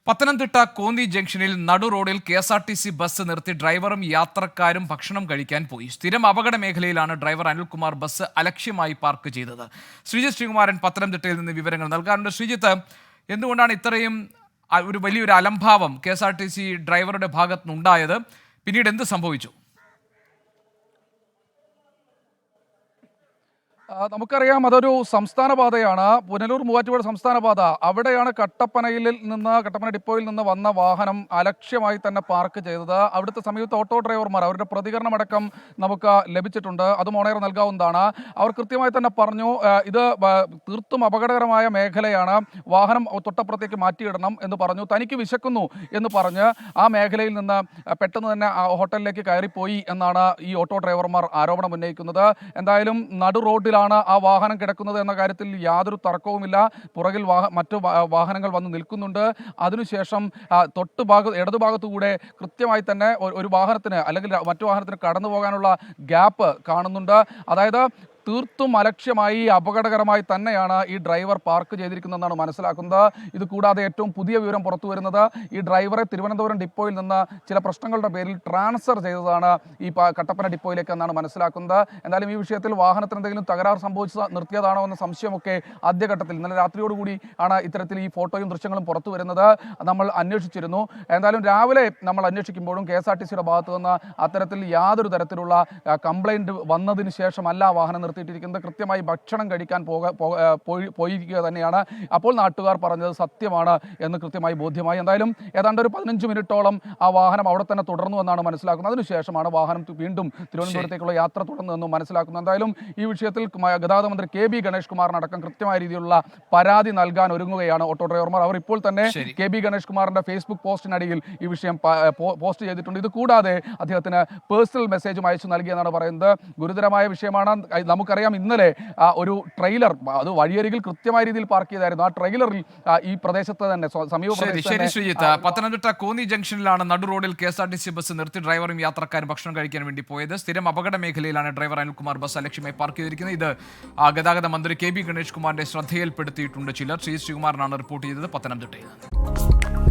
പത്തനംതിട്ട കോന്നി ജംഗ്ഷനിൽ നടു റോഡിൽ KSRTC ബസ് നിർത്തി ഡ്രൈവറും യാത്രക്കാരും ഭക്ഷണം കഴിക്കാൻ പോയി. സ്ഥിരം അപകട മേഖലയിലാണ് ഡ്രൈവർ അനിൽകുമാർ ബസ് അലക്ഷ്യമായി പാർക്ക് ചെയ്തത്. ശ്രീജിത്ത് ശ്രീകുമാരൻ പത്തനംതിട്ടയിൽ നിന്ന് വിവരങ്ങൾ നൽകാറുണ്ട്. ശ്രീജിത്ത്, എന്തുകൊണ്ടാണ് ഇത്രയും ഒരു വലിയൊരു അലംഭാവം KSRTC ഡ്രൈവറുടെ ഭാഗത്തുനിന്നുണ്ടായത്? പിന്നീട് എന്ത് സംഭവിച്ചു? നമുക്കറിയാം, അതൊരു സംസ്ഥാന പാതയാണ്. പുനലൂർ മൂവാറ്റുപുഴ സംസ്ഥാന പാത. അവിടെയാണ് കട്ടപ്പന ഡിപ്പോയിൽ നിന്ന് വന്ന വാഹനം അലക്ഷ്യമായി തന്നെ പാർക്ക് ചെയ്തത്. അവിടുത്തെ സമീപത്തെ ഓട്ടോ ഡ്രൈവർമാർ അവരുടെ പ്രതികരണമടക്കം നമുക്ക് ലഭിച്ചിട്ടുണ്ട്. അതും ഓണയർ നൽകാവുന്നതാണ്. അവർ കൃത്യമായി തന്നെ പറഞ്ഞു, ഇത് തീർത്തും അപകടകരമായ മേഖലയാണ്, വാഹനം തൊട്ടപ്പുറത്തേക്ക് മാറ്റിയിടണം എന്ന് പറഞ്ഞു. തനിക്ക് വിശക്കുന്നു എന്ന് പറഞ്ഞ് ആ മേഖലയിൽ നിന്ന് പെട്ടെന്ന് തന്നെ ഹോട്ടലിലേക്ക് കയറിപ്പോയി എന്നാണ് ഈ ഓട്ടോ ഡ്രൈവർമാർ ആരോപണം ഉന്നയിക്കുന്നത്. എന്തായാലും നടു റോഡിൽ ആ വാഹനം കിടക്കുന്നത് എന്ന കാര്യത്തിൽ യാതൊരു തർക്കവുമില്ല. പുറകിൽ മറ്റു വാഹനങ്ങൾ വന്ന് നിൽക്കുന്നുണ്ട്. അതിനുശേഷം ഇടതുഭാഗത്തുകൂടെ കൃത്യമായി തന്നെ ഒരു വാഹനത്തിന് അല്ലെങ്കിൽ മറ്റു വാഹനത്തിന് കടന്നു പോകാനുള്ള ഗ്യാപ്പ് കാണുന്നുണ്ട്. അതായത് തീർത്തും അലക്ഷ്യമായി അപകടകരമായി തന്നെയാണ് ഈ ഡ്രൈവർ പാർക്ക് ചെയ്തിരിക്കുന്നതെന്നാണ് മനസ്സിലാക്കുന്നത്. ഇത് കൂടാതെ ഏറ്റവും പുതിയ വിവരം പുറത്തു വരുന്നത്, ഈ ഡ്രൈവറെ തിരുവനന്തപുരം ഡിപ്പോയിൽ നിന്ന് ചില പ്രശ്നങ്ങളുടെ പേരിൽ ട്രാൻസ്ഫർ ചെയ്തതാണ് ഈ കട്ടപ്പന ഡിപ്പോയിലേക്ക് എന്നാണ് മനസ്സിലാക്കുന്നത്. എന്തായാലും ഈ വിഷയത്തിൽ വാഹനത്തിന് എന്തെങ്കിലും തകരാർ സംഭവിച്ച് നിർത്തിയതാണോ എന്ന സംശയമൊക്കെ ആദ്യഘട്ടത്തിൽ ഇന്നലെ രാത്രിയോടുകൂടി ആണ് ഇത്തരത്തിൽ ഈ ഫോട്ടോയും ദൃശ്യങ്ങളും പുറത്തു വരുന്നത്. നമ്മൾ അന്വേഷിച്ചിരുന്നു. എന്തായാലും രാവിലെ നമ്മൾ അന്വേഷിക്കുമ്പോഴും KSRTCയുടെ ഭാഗത്തു നിന്ന് അത്തരത്തിൽ യാതൊരു തരത്തിലുള്ള കംപ്ലൈൻറ്റ് വന്നതിന് ശേഷമല്ല വാഹനം നിർത്തിയിട്ടിരിക്കുന്നത്. കൃത്യമായി ഭക്ഷണം കഴിക്കാൻ പോയിരിക്കുക തന്നെയാണ്. അപ്പോൾ നാട്ടുകാർ പറഞ്ഞത് സത്യമാണ് എന്ന് കൃത്യമായി ബോധ്യമായി. എന്തായാലും ഏതാണ്ട് ഒരു 15 മിനിറ്റോളം ആ വാഹനം അവിടെ തന്നെ തുടർന്നു എന്നാണ് മനസ്സിലാക്കുന്നത്. അതിനുശേഷമാണ് വാഹനം വീണ്ടും തിരുവനന്തപുരത്തേക്കുള്ള യാത്ര തുടർന്നതെന്നും മനസ്സിലാക്കുന്നത്. എന്തായാലും ഈ വിഷയത്തിൽ ഗതാഗത മന്ത്രി KB ഗണേഷ് കുമാറിനടക്കം കൃത്യമായ രീതിയിലുള്ള പരാതി നൽകാൻ ഒരുങ്ങുകയാണ് ഓട്ടോ ഡ്രൈവർമാർ. അവർ ഇപ്പോൾ തന്നെ KB ഗണേഷ് കുമാറിന്റെ ഫേസ്ബുക്ക് പോസ്റ്റിനടിയിൽ ഈ വിഷയം പോസ്റ്റ് ചെയ്തിട്ടുണ്ട്. ഇത് കൂടാതെ അദ്ദേഹത്തിന് പേഴ്സണൽ മെസ്സേജും അയച്ചു നൽകിയെന്നാണ് പറയുന്നത്. ഗുരുതരമായ വിഷയമാണ്. നമുക്കറിയാം, ഇന്നലെ ഒരു ട്രെയിലർ അത് വഴിയരികിൽ കൃത്യമായ രീതിയിൽ പാർക്ക് ചെയ്തായിരുന്നു. ആ ട്രെയിലറിൽ ഈ പ്രദേശത്ത് തന്നെ പത്തനംതിട്ട കോന്നി ജംഗ്ഷനിലാണ് നടു റോഡിൽ KSRTC ബസ് നിർത്തി ഡ്രൈവറും യാത്രക്കാരും ഭക്ഷണം കഴിക്കാൻ വേണ്ടി പോയത്. സ്ഥിരം അപകട മേഖലയിലാണ് ഡ്രൈവർ അനിൽകുമാർ ബസ് അലക്ഷ്യമായി പാർക്ക് ചെയ്തിരിക്കുന്നത്. ഇത് ഗതാഗത മന്ത്രി KB ഗണേഷ് കുമാറിന്റെ ശ്രദ്ധയിൽപ്പെടുത്തിയിട്ടുണ്ട് ചിലർ. ശ്രീ ശ്രീകുമാരനാണ് റിപ്പോർട്ട് ചെയ്തത് പത്തനംതിട്ടയിൽ.